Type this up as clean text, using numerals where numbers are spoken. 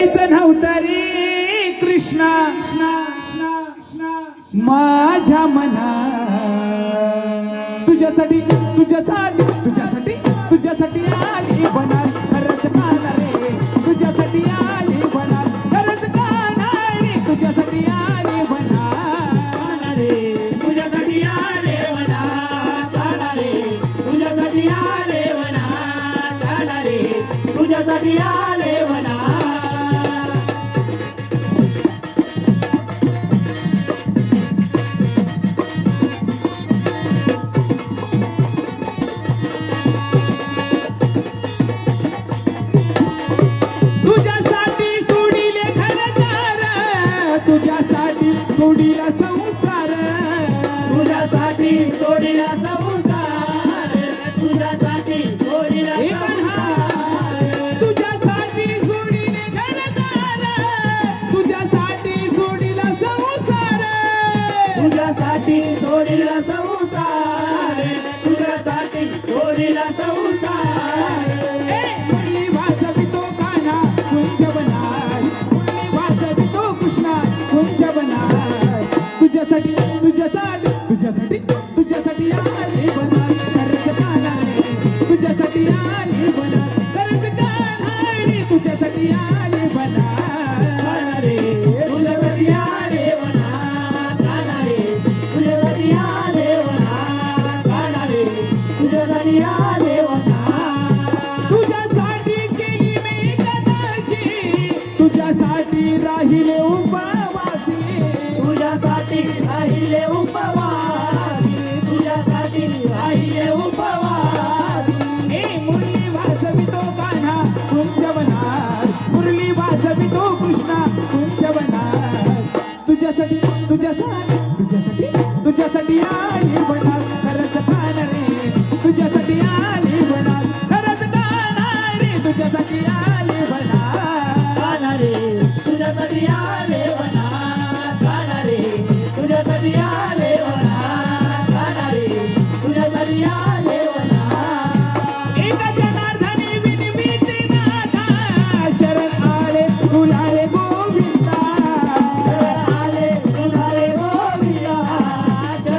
नव्हता रे कृष्णा माझ्या मना तुझ्यासाठी तुझ्यासाठी तुझ्यासाठी तुझ्यासाठी आली बनाल खरंच काना रे तुझ्यासाठी आली बनाल खरंच काना रे तुझ्यासाठी आली बनाल रे तुझ्यासाठी आले वना काना रे तुझ्यासाठी आले वना काना रे तुझ्यासाठी आले वना तुझ्यासाठी सोडीला संसार तुझ्यासाठी सोडीला संसार तुझ्यासाठी सोडीला संसार तुझ्यासाठी सोडीले घरदार तुझ्यासाठी सोडीला संसार तुझ्यासाठी सोडीला संसार तुझ्यासाठी सोडीला संसार मुरली वाजवितो कान्हा कुंज बनाल मुरली वाजवितो कृष्णा कुंज बनाल तुझ्यासाठी तुझ्यासाठी तुझ्यासाठी तुझ्यासाठी आले बनाल खरंच कान्हा रे तुझ्यासाठी आले बनाल खरंच कान्हा रे तुझ्यासाठी आले बनाल रे तुझ्यासाठी आले वना काना रे तुझ्यासाठी आले वना काना रे तुझ्यासाठी आले वना तुझ्यासाठी केली मी कदाची तुझ्यासाठी राहिले उपवासी तुझ्यासाठी राहिले उपवास तुझ्यासाठी राहिले उपवास हे मुरली वाजवितो कान्हा कुंज बनाल मुरली वाजवितो कृष्णा